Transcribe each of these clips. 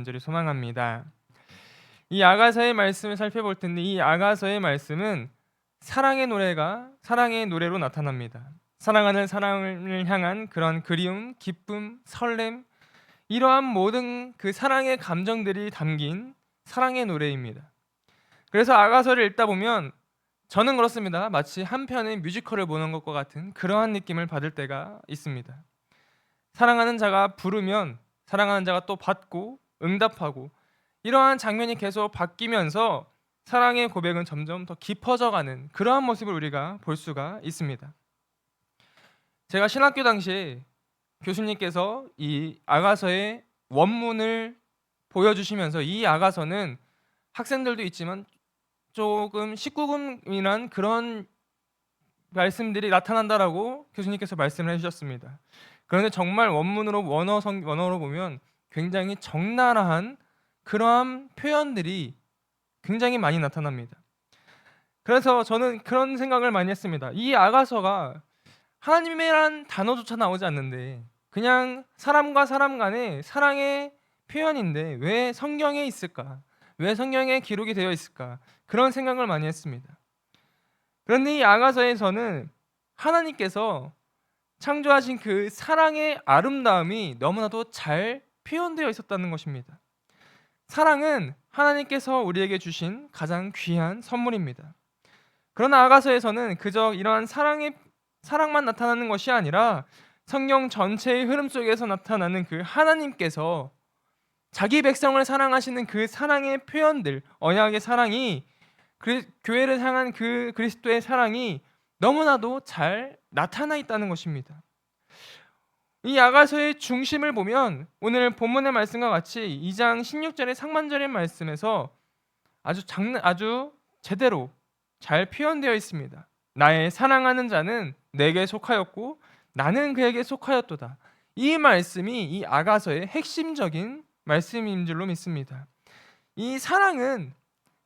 간절히 소망합니다. 이 아가서의 말씀을 살펴볼 텐데 이 아가서의 말씀은 사랑의 노래로 나타납니다. 사랑하는 사랑을 향한 그런 그리움, 기쁨, 설렘 이러한 모든 그 사랑의 감정들이 담긴 사랑의 노래입니다. 그래서 아가서를 읽다 보면 저는 그렇습니다. 마치 한 편의 뮤지컬을 보는 것과 같은 그러한 느낌을 받을 때가 있습니다. 사랑하는 자가 부르면 사랑하는 자가 또 받고 응답하고 이러한 장면이 계속 바뀌면서 사랑의 고백은 점점 더 깊어져가는 그러한 모습을 우리가 볼 수가 있습니다. 제가 신학교 당시에 교수님께서 이 아가서의 원문을 보여주시면서 이 아가서는 학생들도 있지만 조금 19금이란 그런 말씀들이 나타난다라고 교수님께서 말씀을 해주셨습니다. 그런데 정말 원문으로 원어로 보면 굉장히 적나라한 그러한 표현들이 굉장히 많이 나타납니다. 그래서 저는 그런 생각을 많이 했습니다. 이 아가서가 하나님이란 단어조차 나오지 않는데 그냥 사람과 사람 간의 사랑의 표현인데 왜 성경에 있을까? 왜 성경에 기록이 되어 있을까? 그런 생각을 많이 했습니다. 그런데 이 아가서에서는 하나님께서 창조하신 그 사랑의 아름다움이 너무나도 잘 표현되어 있었다는 것입니다. 사랑은 하나님께서 우리에게 주신 가장 귀한 선물입니다. 그러나 아가서에서는 그저 이러한 사랑만 나타나는 것이 아니라 성경 전체의 흐름 속에서 나타나는 그 하나님께서 자기 백성을 사랑하시는 그 사랑의 표현들, 언약의 사랑이 교회를 향한 그 그리스도의 사랑이 너무나도 잘 나타나 있다는 것입니다. 이 아가서의 중심을 보면 오늘 본문의 말씀과 같이 2장 16절의 상반절의 말씀에서 아주 제대로 잘 표현되어 있습니다. 나의 사랑하는 자는 내게 속하였고 나는 그에게 속하였도다. 이 말씀이 이 아가서의 핵심적인 말씀인 줄로 믿습니다. 이 사랑은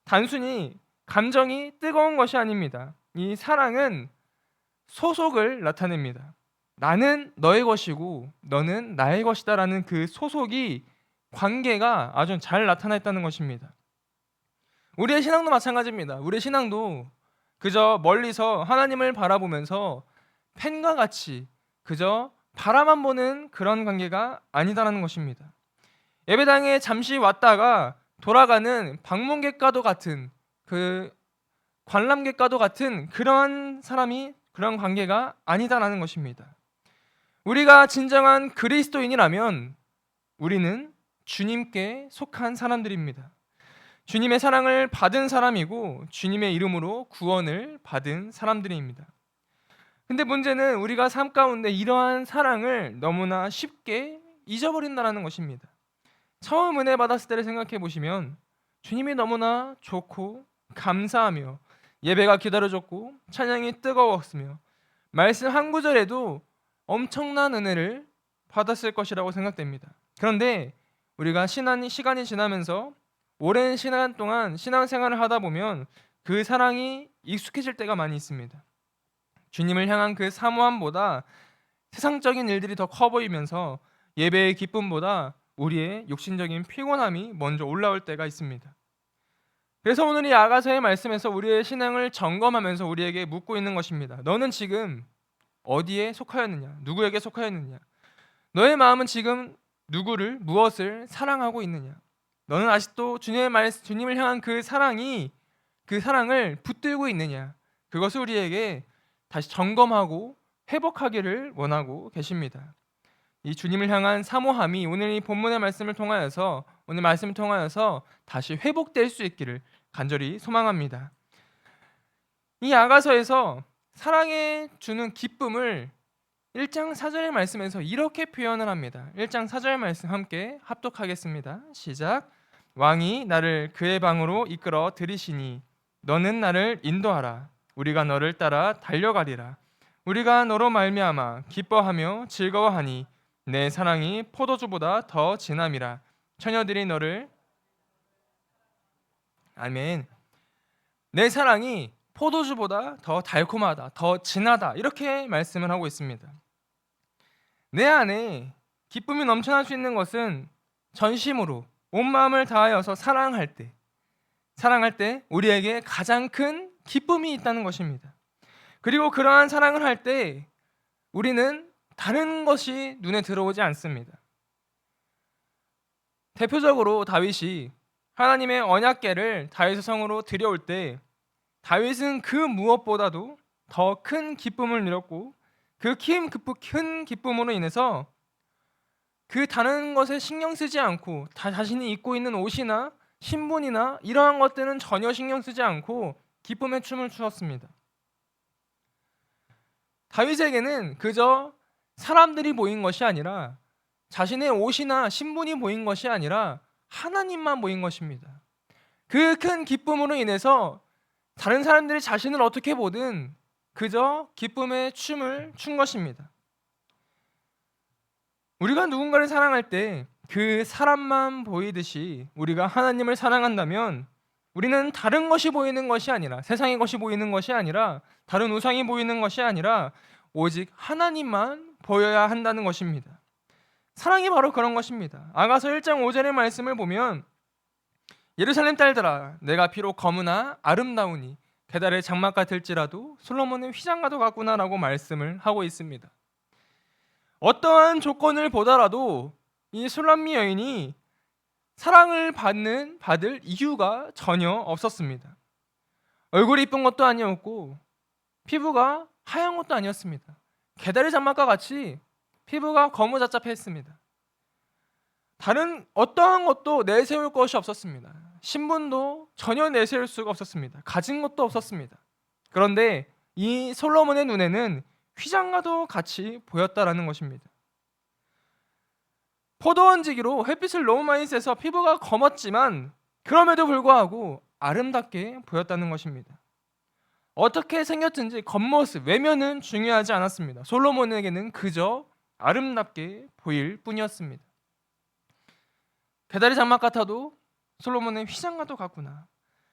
단순히 감정이 뜨거운 것이 아닙니다. 이 사랑은 소속을 나타냅니다. 나는 너의 것이고 너는 나의 것이다라는 그 소속이 관계가 아주 잘 나타나 있다는 것입니다. 우리의 신앙도 마찬가지입니다. 우리의 신앙도 그저 멀리서 하나님을 바라보면서 펜과 같이 그저 바라만 보는 그런 관계가 아니다라는 것입니다. 예배당에 잠시 왔다가 돌아가는 방문객과도 같은 그 관람객과도 같은 그런 관계가 아니다라는 것입니다. 우리가 진정한 그리스도인이라면 우리는 주님께 속한 사람들입니다. 주님의 사랑을 받은 사람이고 주님의 이름으로 구원을 받은 사람들입니다. 근데 문제는 우리가 삶 가운데 이러한 사랑을 너무나 쉽게 잊어버린다는 것입니다. 처음 은혜 받았을 때를 생각해 보시면 주님이 너무나 좋고 감사하며 예배가 기다려졌고 찬양이 뜨거웠으며 말씀 한 구절에도 엄청난 은혜를 받았을 것이라고 생각됩니다. 그런데 우리가 시간이 지나면서 오랜 시간 동안 신앙생활을 하다 보면 그 사랑이 익숙해질 때가 많이 있습니다. 주님을 향한 그 사모함보다 세상적인 일들이 더 커 보이면서 예배의 기쁨보다 우리의 육신적인 피곤함이 먼저 올라올 때가 있습니다. 그래서 오늘 이 아가서의 말씀에서 우리의 신앙을 점검하면서 우리에게 묻고 있는 것입니다. 너는 지금 어디에 속하였느냐? 누구에게 속하였느냐? 너의 마음은 지금 무엇을 사랑하고 있느냐? 너는 아직도 주님을 향한 그 사랑을 붙들고 있느냐? 그것을 우리에게 다시 점검하고 회복하기를 원하고 계십니다. 이 주님을 향한 사모함이 오늘 이 본문의 말씀을 통하여서 다시 회복될 수 있기를 간절히 소망합니다. 이 아가서에서 사랑에 주는 기쁨을 1장 4절의 말씀에서 이렇게 표현을 합니다. 1장 4절 말씀 함께 합독하겠습니다. 시작. 왕이 나를 그의 방으로 이끌어 들이시니 너는 나를 인도하라. 우리가 너를 따라 달려가리라. 우리가 너로 말미암아 기뻐하며 즐거워하니 내 사랑이 포도주보다 더 진함이라. 처녀들이 너를 아멘. 내 사랑이 포도주보다 더 달콤하다, 더 진하다 이렇게 말씀을 하고 있습니다. 내 안에 기쁨이 넘쳐날 수 있는 것은 전심으로 온 마음을 다하여서 사랑할 때 우리에게 가장 큰 기쁨이 있다는 것입니다. 그리고 그러한 사랑을 할 때 우리는 다른 것이 눈에 들어오지 않습니다. 대표적으로 다윗이 하나님의 언약궤를 다윗의 성으로 들여올 때 다윗은 그 무엇보다도 더 큰 기쁨을 누렸고 그 큰 기쁨으로 인해서 그 다른 것에 신경 쓰지 않고 자신이 입고 있는 옷이나 신분이나 이러한 것들은 전혀 신경 쓰지 않고 기쁨의 춤을 추었습니다. 다윗에게는 그저 사람들이 보인 것이 아니라 자신의 옷이나 신분이 보인 것이 아니라 하나님만 보인 것입니다. 그 큰 기쁨으로 인해서 다른 사람들이 자신을 어떻게 보든 그저 기쁨의 춤을 춘 것입니다. 우리가 누군가를 사랑할 때 그 사람만 보이듯이 우리가 하나님을 사랑한다면 우리는 다른 것이 보이는 것이 아니라 세상의 것이 보이는 것이 아니라 다른 우상이 보이는 것이 아니라 오직 하나님만 보여야 한다는 것입니다. 사랑이 바로 그런 것입니다. 아가서 1장 5절의 말씀을 보면 예루살렘 딸들아 내가 비록 검으나 아름다우니 게달의 장막 같을지라도 솔로몬의 휘장과도 같구나라고 말씀을 하고 있습니다. 어떠한 조건을 보더라도 이 술람미 여인이 사랑을 받을 이유가 전혀 없었습니다. 얼굴이 이쁜 것도 아니었고 피부가 하얀 것도 아니었습니다. 게달의 장막과 같이 피부가 거무잡잡했습니다. 다른 어떠한 것도 내세울 것이 없었습니다. 신분도 전혀 내세울 수가 없었습니다. 가진 것도 없었습니다. 그런데 이 솔로몬의 눈에는 휘장과도 같이 보였다라는 것입니다. 포도원지기로 햇빛을 너무 많이 쐬서 피부가 검었지만 그럼에도 불구하고 아름답게 보였다는 것입니다. 어떻게 생겼든지 겉모습, 외면은 중요하지 않았습니다. 솔로몬에게는 그저 아름답게 보일 뿐이었습니다. 게달의 장막 같아도 솔로몬의 휘장과도 같구나.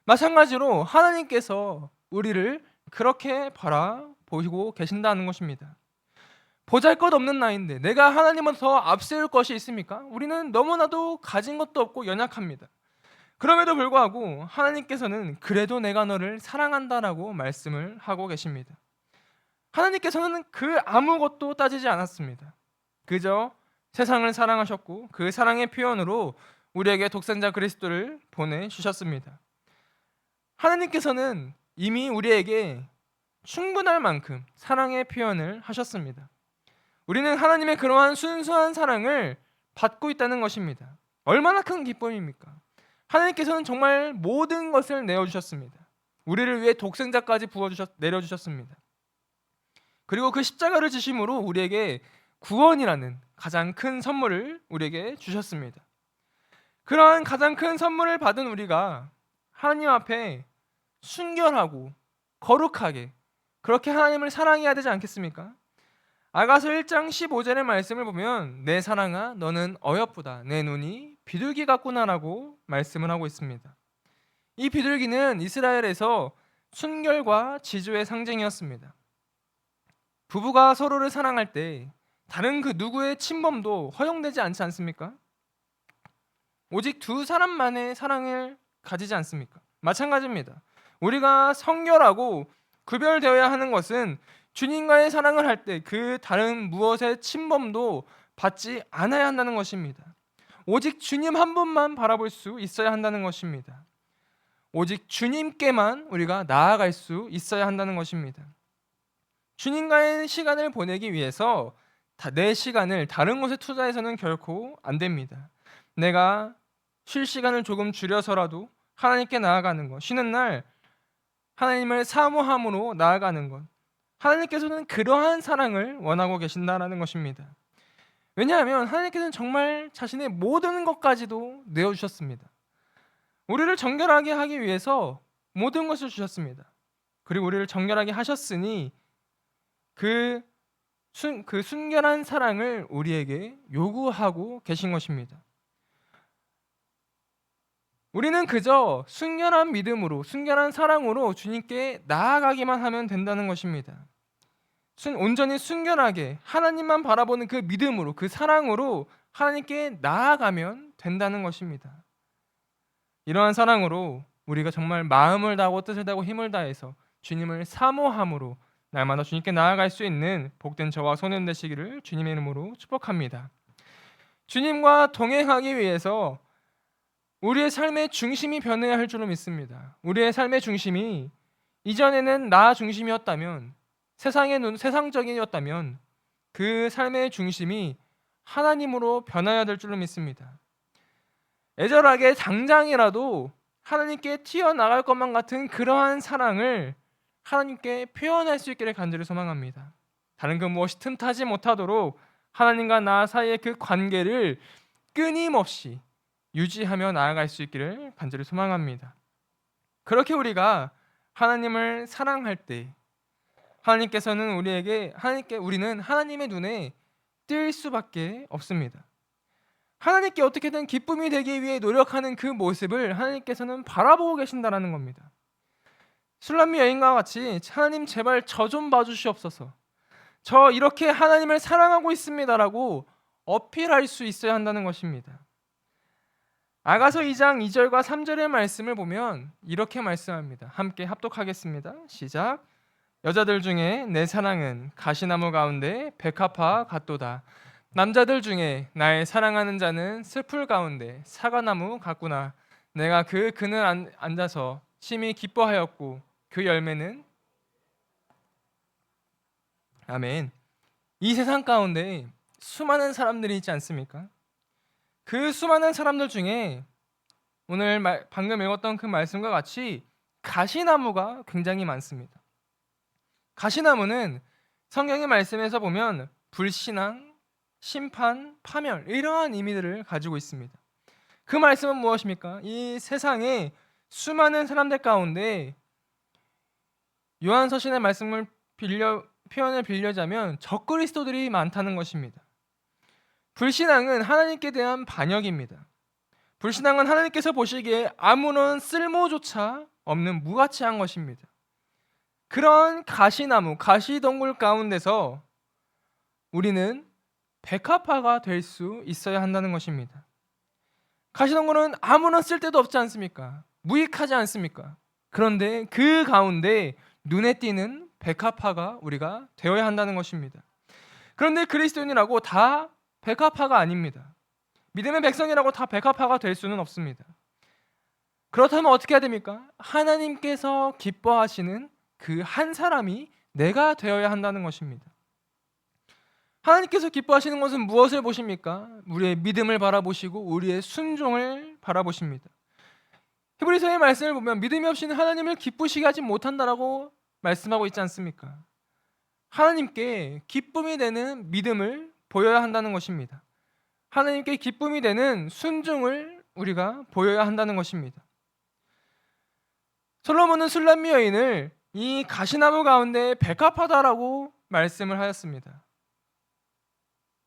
마찬가지로 하나님께서 우리를 그렇게 바라보시고 계신다는 것입니다. 보잘것없는 나인데 내가 하나님은 더 앞세울 것이 있습니까? 우리는 너무나도 가진 것도 없고 연약합니다. 그럼에도 불구하고 하나님께서는 그래도 내가 너를 사랑한다라고 말씀을 하고 계십니다. 하나님께서는 그 아무것도 따지지 않았습니다. 그저 세상을 사랑하셨고 그 사랑의 표현으로 우리에게 독생자 그리스도를 보내주셨습니다. 하나님께서는 이미 우리에게 충분할 만큼 사랑의 표현을 하셨습니다. 우리는 하나님의 그러한 순수한 사랑을 받고 있다는 것입니다. 얼마나 큰 기쁨입니까? 하나님께서는 정말 모든 것을 내어주셨습니다. 우리를 위해 독생자까지 내려주셨습니다. 그리고 그 십자가를 지심으로 우리에게 구원이라는 가장 큰 선물을 우리에게 주셨습니다. 그러한 가장 큰 선물을 받은 우리가 하나님 앞에 순결하고 거룩하게 그렇게 하나님을 사랑해야 되지 않겠습니까? 아가서 1장 15절의 말씀을 보면 내 사랑아 너는 어여쁘다 내 눈이 비둘기 같구나라고 말씀을 하고 있습니다. 이 비둘기는 이스라엘에서 순결과 지조의 상징이었습니다. 부부가 서로를 사랑할 때 다른 그 누구의 침범도 허용되지 않지 않습니까? 오직 두 사람만의 사랑을 가지지 않습니까? 마찬가지입니다. 우리가 성결하고 구별되어야 하는 것은 주님과의 사랑을 할 때 그 다른 무엇의 침범도 받지 않아야 한다는 것입니다. 오직 주님 한 분만 바라볼 수 있어야 한다는 것입니다. 오직 주님께만 우리가 나아갈 수 있어야 한다는 것입니다. 주님과의 시간을 보내기 위해서 내 시간을 다른 곳에 투자해서는 결코 안 됩니다. 내가 쉴 시간을 조금 줄여서라도 하나님께 나아가는 것, 쉬는 날 하나님을 사모함으로 나아가는 것, 하나님께서는 그러한 사랑을 원하고 계신다라는 것입니다. 왜냐하면 하나님께서는 정말 자신의 모든 것까지도 내어주셨습니다. 우리를 정결하게 하기 위해서 모든 것을 주셨습니다. 그리고 우리를 정결하게 하셨으니 그 순결한 사랑을 우리에게 요구하고 계신 것입니다. 우리는 그저 순결한 믿음으로, 순결한 사랑으로 주님께 나아가기만 하면 된다는 것입니다. 온전히 순결하게 하나님만 바라보는 그 믿음으로, 그 사랑으로 하나님께 나아가면 된다는 것입니다. 이러한 사랑으로 우리가 정말 마음을 다하고 뜻을 다하고 힘을 다해서 주님을 사모함으로 날마다 주님께 나아갈 수 있는 복된 저와 소년 되시기를 주님의 이름으로 축복합니다. 주님과 동행하기 위해서 우리의 삶의 중심이 변해야 할 줄로 믿습니다. 우리의 삶의 중심이 이전에는 나 중심이었다면, 세상적이었다면 그 삶의 중심이 하나님으로 변화해야 될 줄로 믿습니다. 애절하게 당장이라도 하나님께 튀어나갈 것만 같은 그러한 사랑을 하나님께 표현할 수 있기를 간절히 소망합니다. 다른 그 무엇이 틈타지 못하도록 하나님과 나 사이의 그 관계를 끊임없이 유지하며 나아갈 수 있기를 간절히 소망합니다. 그렇게 우리가 하나님을 사랑할 때 우리는 하나님의 눈에 띌 수밖에 없습니다. 하나님께 어떻게든 기쁨이 되기 위해 노력하는 그 모습을 하나님께서는 바라보고 계신다라는 겁니다. 술람미 여인과 같이 하나님 제발 저 좀 봐주시옵소서. 저 이렇게 하나님을 사랑하고 있습니다라고 어필할 수 있어야 한다는 것입니다. 아가서 2장 2절과 3절의 말씀을 보면 이렇게 말씀합니다. 함께 합독하겠습니다. 시작. 여자들 중에 내 사랑은 가시나무 가운데 백합화 같도다. 남자들 중에 나의 사랑하는 자는 숲풀 가운데 사과나무 같구나. 내가 그 그늘 앉아서 심히 기뻐하였고 그 열매는 아멘. 이 세상 가운데 수많은 사람들이 있지 않습니까? 그 수많은 사람들 중에 오늘 방금 읽었던 그 말씀과 같이 가시나무가 굉장히 많습니다. 가시나무는 성경의 말씀에서 보면 불신앙, 심판, 파멸 이러한 의미들을 가지고 있습니다. 그 말씀은 무엇입니까? 이 세상에 수많은 사람들 가운데 요한서신의 말씀을 표현을 빌려자면 적그리스도들이 많다는 것입니다. 불신앙은 하나님께 대한 반역입니다. 불신앙은 하나님께서 보시기에 아무런 쓸모조차 없는 무가치한 것입니다. 그런 가시나무, 가시덩굴 가운데서 우리는 백합화가 될 수 있어야 한다는 것입니다. 가시덩굴은 아무런 쓸데도 없지 않습니까? 무익하지 않습니까? 그런데 그 가운데 눈에 띄는 백합화가 우리가 되어야 한다는 것입니다. 그런데 그리스도인이라고 다 백합화가 아닙니다. 믿음의 백성이라고 다 백합화가 될 수는 없습니다. 그렇다면 어떻게 해야 됩니까? 하나님께서 기뻐하시는 그 한 사람이 내가 되어야 한다는 것입니다. 하나님께서 기뻐하시는 것은 무엇을 보십니까? 우리의 믿음을 바라보시고 우리의 순종을 바라보십니다. 히브리서의 말씀을 보면 믿음이 없이는 하나님을 기쁘시게 하지 못한다라고 말씀하고 있지 않습니까? 하나님께 기쁨이 되는 믿음을 보여야 한다는 것입니다. 하나님께 기쁨이 되는 순종을 우리가 보여야 한다는 것입니다. 솔로몬은 술람미 여인을 이 가시나무 가운데 백합화다라고 말씀을 하였습니다.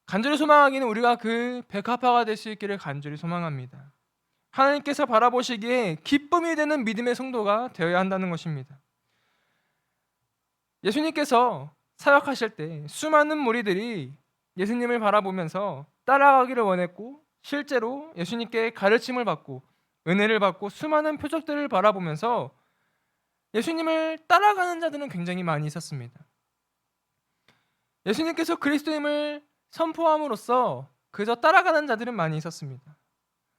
간절히 소망하기는 우리가 그 백합화가 될 수 있기를 간절히 소망합니다. 하나님께서 바라보시기에 기쁨이 되는 믿음의 성도가 되어야 한다는 것입니다. 예수님께서 사역하실 때 수많은 무리들이 예수님을 바라보면서 따라가기를 원했고 실제로 예수님께 가르침을 받고 은혜를 받고 수많은 표적들을 바라보면서 예수님을 따라가는 자들은 굉장히 많이 있었습니다. 예수님께서 그리스도임을 선포함으로써 그저 따라가는 자들은 많이 있었습니다.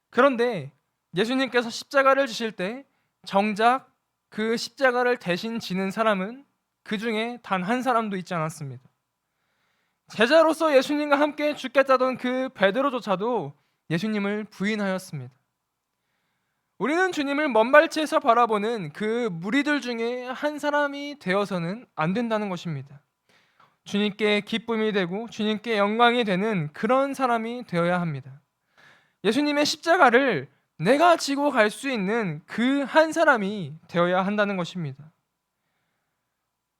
그런데 예수님께서 십자가를 지실 때 정작 그 십자가를 대신 지는 사람은 그 중에 단 한 사람도 있지 않았습니다. 제자로서 예수님과 함께 죽겠다던 그 베드로조차도 예수님을 부인하였습니다. 우리는 주님을 먼 발치에서 바라보는 그 무리들 중에 한 사람이 되어서는 안 된다는 것입니다. 주님께 기쁨이 되고 주님께 영광이 되는 그런 사람이 되어야 합니다. 예수님의 십자가를 내가 지고 갈 수 있는 그 한 사람이 되어야 한다는 것입니다.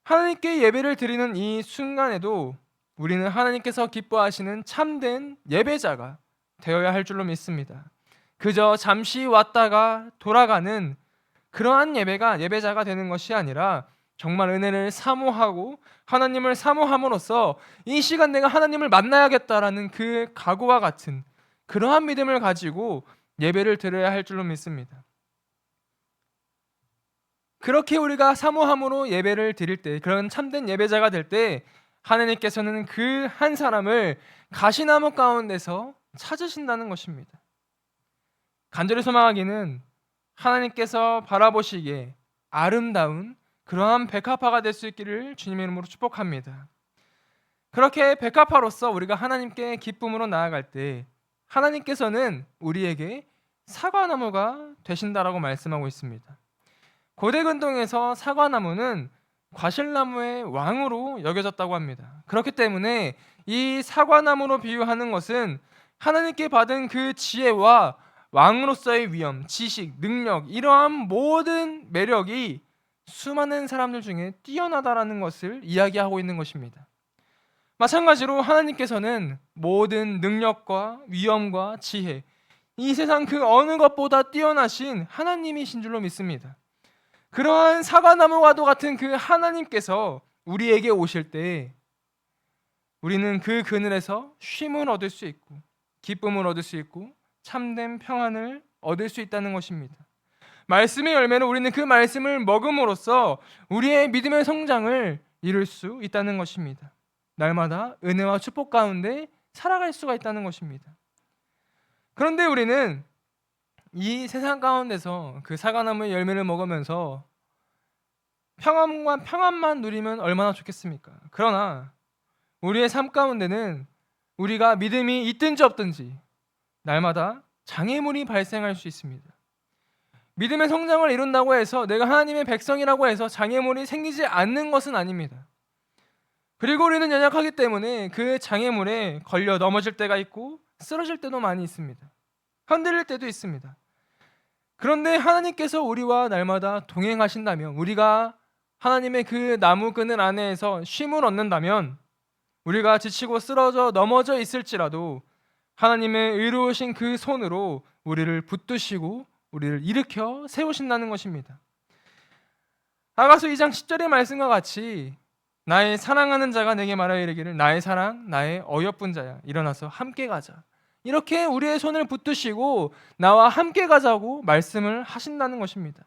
하나님께 예배를 드리는 이 순간에도 우리는 하나님께서 기뻐하시는 참된 예배자가 되어야 할 줄로 믿습니다. 그저 잠시 왔다가 돌아가는 그러한 예배자가 되는 것이 아니라 정말 은혜를 사모하고 하나님을 사모함으로써 이 시간 내가 하나님을 만나야겠다라는 그 각오와 같은 그러한 믿음을 가지고 예배를 드려야 할 줄로 믿습니다. 그렇게 우리가 사모함으로 예배를 드릴 때, 그런 참된 예배자가 될 때 하나님께서는 그 한 사람을 가시나무 가운데서 찾으신다는 것입니다. 간절히 소망하기는 하나님께서 바라보시기에 아름다운 그러한 백합화가 될 수 있기를 주님의 이름으로 축복합니다. 그렇게 백합화로서 우리가 하나님께 기쁨으로 나아갈 때 하나님께서는 우리에게 사과나무가 되신다라고 말씀하고 있습니다. 고대 근동에서 사과나무는 과실나무의 왕으로 여겨졌다고 합니다. 그렇기 때문에 이 사과나무로 비유하는 것은 하나님께 받은 그 지혜와 왕으로서의 위엄, 지식, 능력, 이러한 모든 매력이 수많은 사람들 중에 뛰어나다라는 것을 이야기하고 있는 것입니다. 마찬가지로 하나님께서는 모든 능력과 위엄과 지혜, 이 세상 그 어느 것보다 뛰어나신 하나님이신 줄로 믿습니다. 그러한 사과나무와도 같은 그 하나님께서 우리에게 오실 때 우리는 그 그늘에서 쉼을 얻을 수 있고 기쁨을 얻을 수 있고 참된 평안을 얻을 수 있다는 것입니다. 말씀의 열매는 우리는 그 말씀을 먹음으로써 우리의 믿음의 성장을 이룰 수 있다는 것입니다. 날마다 은혜와 축복 가운데 살아갈 수가 있다는 것입니다. 그런데 우리는 이 세상 가운데서 그 사과나무의 열매를 먹으면서 평안만 누리면 얼마나 좋겠습니까? 그러나 우리의 삶 가운데는 우리가 믿음이 있든지 없든지 날마다 장애물이 발생할 수 있습니다. 믿음의 성장을 이룬다고 해서 내가 하나님의 백성이라고 해서 장애물이 생기지 않는 것은 아닙니다. 그리고 우리는 연약하기 때문에 그 장애물에 걸려 넘어질 때가 있고 쓰러질 때도 많이 있습니다. 흔들릴 때도 있습니다. 그런데 하나님께서 우리와 날마다 동행하신다면, 우리가 하나님의 그 나무 그늘 안에서 쉼을 얻는다면, 우리가 지치고 쓰러져 넘어져 있을지라도 하나님의 의로우신 그 손으로 우리를 붙드시고 우리를 일으켜 세우신다는 것입니다. 아가서 2장 10절의 말씀과 같이 나의 사랑하는 자가 내게 말하여 이르기를 나의 사랑 나의 어여쁜 자야 일어나서 함께 가자, 이렇게 우리의 손을 붙드시고 나와 함께 가자고 말씀을 하신다는 것입니다.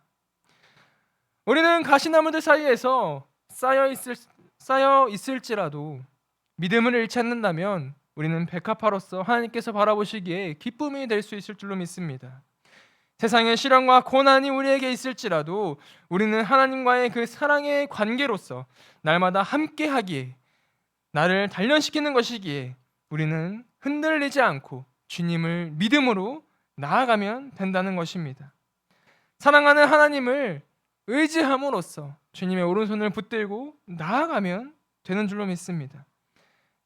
우리는 가시나무들 사이에서 쌓여 있을지라도 믿음을 잃지 않는다면 우리는 백합화로서 하나님께서 바라보시기에 기쁨이 될 수 있을 줄로 믿습니다. 세상의 시련과 고난이 우리에게 있을지라도 우리는 하나님과의 그 사랑의 관계로서 날마다 함께하기에, 나를 단련시키는 것이기에 우리는 흔들리지 않고 주님을 믿음으로 나아가면 된다는 것입니다. 사랑하는 하나님을 의지함으로써 주님의 오른손을 붙들고 나아가면 되는 줄로 믿습니다.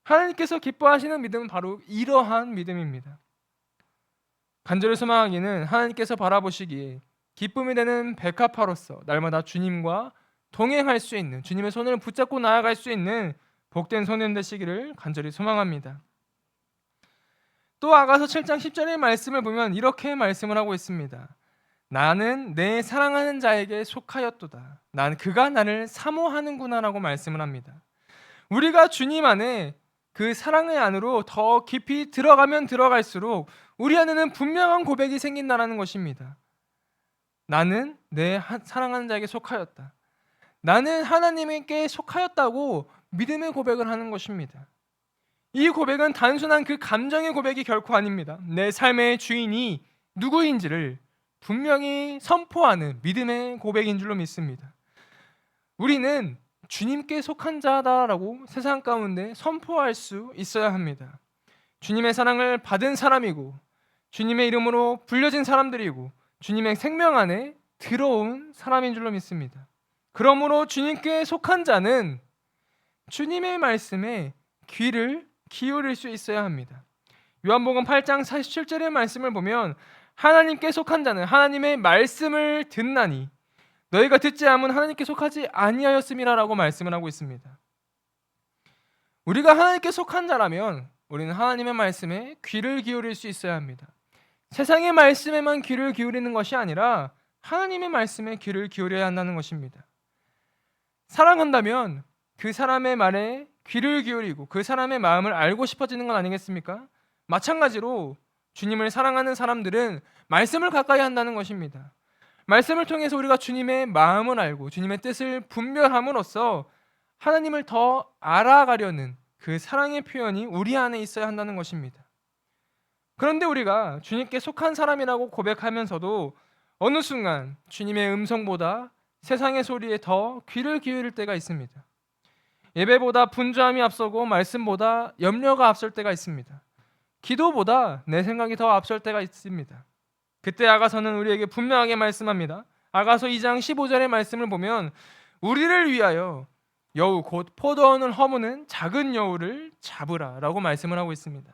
하나님께서 기뻐하시는 믿음은 바로 이러한 믿음입니다. 간절히 소망하기는 하나님께서 바라보시기에 기쁨이 되는 백합화로서 날마다 주님과 동행할 수 있는, 주님의 손을 붙잡고 나아갈 수 있는 복된 소년 되시기를 간절히 소망합니다. 또 아가서 7장 10절의 말씀을 보면 이렇게 말씀을 하고 있습니다. 나는 내 사랑하는 자에게 속하였도다. 그가 나를 사모하는구나 라고 말씀을 합니다. 우리가 주님 안에 그 사랑의 안으로 더 깊이 들어가면 들어갈수록 우리 안에는 분명한 고백이 생긴다는 것입니다. 나는 내 사랑하는 자에게 속하였다. 나는 하나님께 속하였다고 믿음의 고백을 하는 것입니다. 이 고백은 단순한 그 감정의 고백이 결코 아닙니다. 내 삶의 주인이 누구인지를 분명히 선포하는 믿음의 고백인 줄로 믿습니다. 우리는 주님께 속한 자다라고 세상 가운데 선포할 수 있어야 합니다. 주님의 사랑을 받은 사람이고 주님의 이름으로 불려진 사람들이고 주님의 생명 안에 들어온 사람인 줄로 믿습니다. 그러므로 주님께 속한 자는 주님의 말씀에 귀를 기울일 수 있어야 합니다. 요한복음 8장 47절의 말씀을 보면 하나님께 속한 자는 하나님의 말씀을 듣나니 너희가 듣지 않으면 하나님께 속하지 아니하였음이라라고 말씀을 하고 있습니다. 우리가 하나님께 속한 자라면 우리는 하나님의 말씀에 귀를 기울일 수 있어야 합니다. 세상의 말씀에만 귀를 기울이는 것이 아니라 하나님의 말씀에 귀를 기울여야 한다는 것입니다. 사랑한다면 그 사람의 말에 귀를 기울이고 그 사람의 마음을 알고 싶어지는 건 아니겠습니까? 마찬가지로 주님을 사랑하는 사람들은 말씀을 가까이 한다는 것입니다. 말씀을 통해서 우리가 주님의 마음을 알고 주님의 뜻을 분별함으로써 하나님을 더 알아가려는 그 사랑의 표현이 우리 안에 있어야 한다는 것입니다. 그런데 우리가 주님께 속한 사람이라고 고백하면서도 어느 순간 주님의 음성보다 세상의 소리에 더 귀를 기울일 때가 있습니다. 예배보다 분주함이 앞서고 말씀보다 염려가 앞설 때가 있습니다. 기도보다 내 생각이 더 앞설 때가 있습니다. 그때 아가서는 우리에게 분명하게 말씀합니다. 아가서 2장 15절의 말씀을 보면 우리를 위하여 여우 곧 포도원을 허무는 작은 여우를 잡으라 라고 말씀을 하고 있습니다.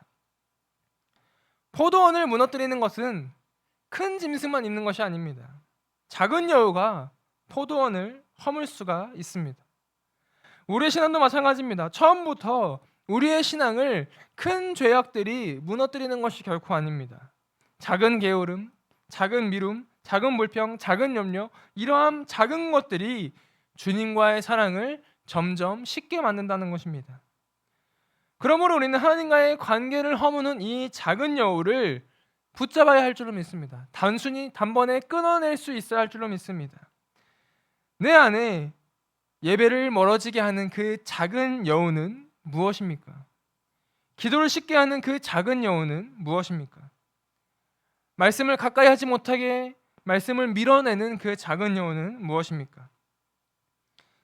포도원을 무너뜨리는 것은 큰 짐승만 있는 것이 아닙니다. 작은 여우가 포도원을 허물 수가 있습니다. 우리의 신앙도 마찬가지입니다. 처음부터 우리의 신앙을 큰 죄악들이 무너뜨리는 것이 결코 아닙니다. 작은 게으름, 작은 미움, 작은 불평, 작은 염려, 이러한 작은 것들이 주님과의 사랑을 점점 쉽게 만든다는 것입니다. 그러므로 우리는 하나님과의 관계를 허무는 이 작은 여우를 붙잡아야 할 줄로 믿습니다. 단순히 단번에 끊어낼 수 있어야 할 줄로 믿습니다. 내 안에 예배를 멀어지게 하는 그 작은 여우는 무엇입니까? 기도를 쉽게 하는 그 작은 여우는 무엇입니까? 말씀을 가까이 하지 못하게 말씀을 밀어내는 그 작은 여우는 무엇입니까?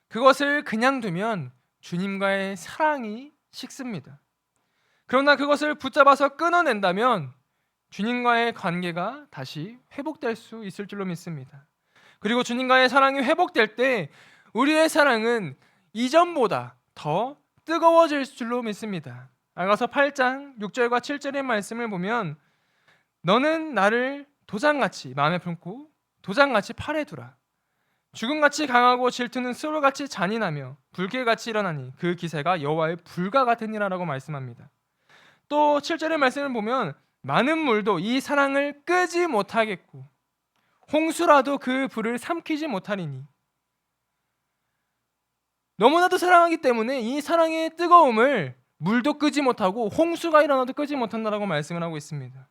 그것을 그냥 두면 주님과의 사랑이 식습니다. 그러나 그것을 붙잡아서 끊어낸다면 주님과의 관계가 다시 회복될 수 있을 줄로 믿습니다. 그리고 주님과의 사랑이 회복될 때 우리의 사랑은 이전보다 더 뜨거워질 줄로 믿습니다. 아가서 8장 6절과 7절의 말씀을 보면 너는 나를 도장같이 마음에 품고 도장같이 팔에 두라. 죽음같이 강하고 질투는 수월같이 잔인하며 불길같이 일어나니 그 기세가 여호와의 불과 같으니라라고 말씀합니다. 또 7절의 말씀을 보면 많은 물도 이 사랑을 끄지 못하겠고 홍수라도 그 불을 삼키지 못하리니 너무나도 사랑하기 때문에 이 사랑의 뜨거움을 물도 끄지 못하고 홍수가 일어나도 끄지 못한다라고 말씀을 하고 있습니다.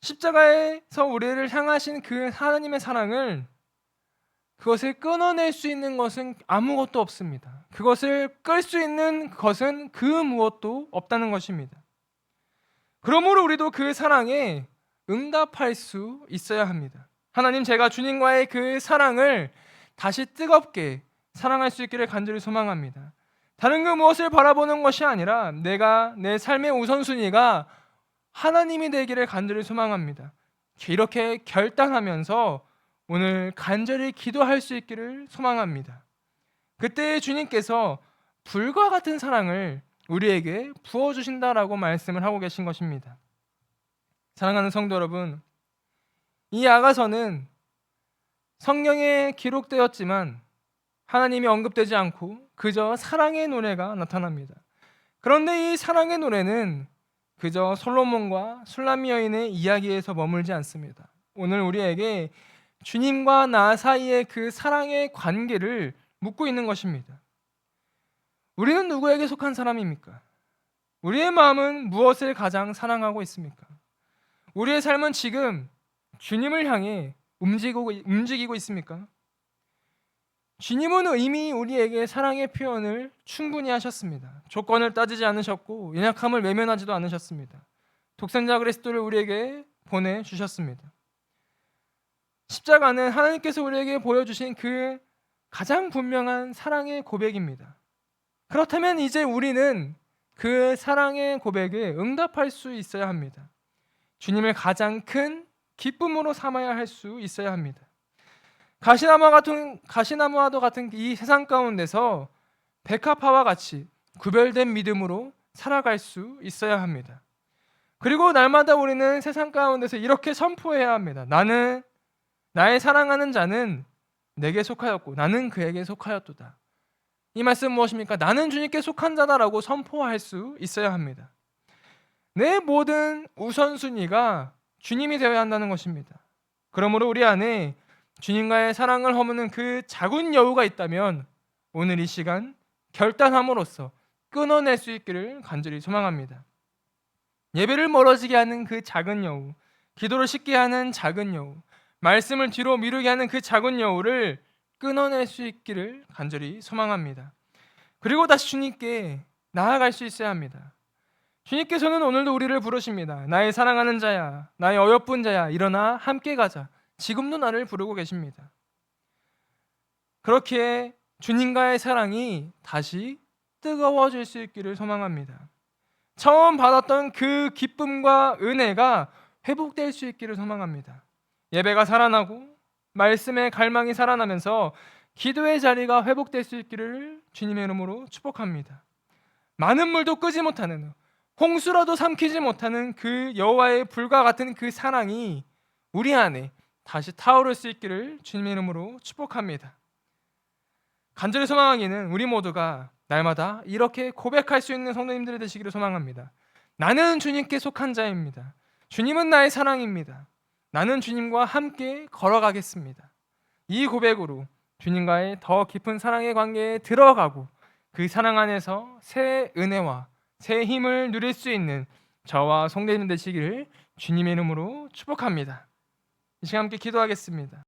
십자가에서 우리를 향하신 그 하나님의 사랑을 그것을 끊어낼 수 있는 것은 아무것도 없습니다. 그것을 끌 수 있는 것은 그 무엇도 없다는 것입니다. 그러므로 우리도 그 사랑에 응답할 수 있어야 합니다. 하나님, 제가 주님과의 그 사랑을 다시 뜨겁게 사랑할 수 있기를 간절히 소망합니다. 다른 그 무엇을 바라보는 것이 아니라 내가 내 삶의 우선순위가 하나님이 되기를 간절히 소망합니다. 이렇게 결단하면서 오늘 간절히 기도할 수 있기를 소망합니다. 그때 주님께서 불과 같은 사랑을 우리에게 부어주신다라고 말씀을 하고 계신 것입니다. 사랑하는 성도 여러분, 이 아가서는 성경에 기록되었지만 하나님이 언급되지 않고 그저 사랑의 노래가 나타납니다. 그런데 이 사랑의 노래는 그저 솔로몬과 술람미 여인의 이야기에서 머물지 않습니다. 오늘 우리에게 주님과 나 사이의 그 사랑의 관계를 묻고 있는 것입니다. 우리는 누구에게 속한 사람입니까? 우리의 마음은 무엇을 가장 사랑하고 있습니까? 우리의 삶은 지금 주님을 향해 움직이고 있습니까? 주님은 이미 우리에게 사랑의 표현을 충분히 하셨습니다. 조건을 따지지 않으셨고 연약함을 외면하지도 않으셨습니다. 독생자 그리스도를 우리에게 보내주셨습니다. 십자가는 하나님께서 우리에게 보여주신 그 가장 분명한 사랑의 고백입니다. 그렇다면 이제 우리는 그 사랑의 고백에 응답할 수 있어야 합니다. 주님을 가장 큰 기쁨으로 삼아야 할 수 있어야 합니다. 가시나무와도 같은 이 세상 가운데서 백합화와 같이 구별된 믿음으로 살아갈 수 있어야 합니다. 그리고 날마다 우리는 세상 가운데서 이렇게 선포해야 합니다. 나는 나의 사랑하는 자는 내게 속하였고 나는 그에게 속하였도다. 이 말씀은 무엇입니까? 나는 주님께 속한 자다라고 선포할 수 있어야 합니다. 내 모든 우선순위가 주님이 되어야 한다는 것입니다. 그러므로 우리 안에 주님과의 사랑을 허무는 그 작은 여우가 있다면 오늘 이 시간 결단함으로써 끊어낼 수 있기를 간절히 소망합니다. 예배를 멀어지게 하는 그 작은 여우, 기도를 쉽게 하는 작은 여우, 말씀을 뒤로 미루게 하는 그 작은 여우를 끊어낼 수 있기를 간절히 소망합니다. 그리고 다시 주님께 나아갈 수 있어야 합니다. 주님께서는 오늘도 우리를 부르십니다. 나의 사랑하는 자야, 나의 어여쁜 자야, 일어나 함께 가자. 지금도 나를 부르고 계십니다. 그렇게 주님과의 사랑이 다시 뜨거워질 수 있기를 소망합니다. 처음 받았던 그 기쁨과 은혜가 회복될 수 있기를 소망합니다. 예배가 살아나고 말씀의 갈망이 살아나면서 기도의 자리가 회복될 수 있기를 주님의 이름으로 축복합니다. 많은 물도 끄지 못하는, 홍수라도 삼키지 못하는 그 여호와의 불과 같은 그 사랑이 우리 안에 다시 타오를 수 있기를 주님의 이름으로 축복합니다. 간절히 소망하기는 우리 모두가 날마다 이렇게 고백할 수 있는 성도님들이 되시기를 소망합니다. 나는 주님께 속한 자입니다. 주님은 나의 사랑입니다. 나는 주님과 함께 걸어가겠습니다. 이 고백으로 주님과의 더 깊은 사랑의 관계에 들어가고 그 사랑 안에서 새 은혜와 새 힘을 누릴 수 있는 저와 성도님 되시기를 주님의 이름으로 축복합니다. 이 시간 함께 기도하겠습니다.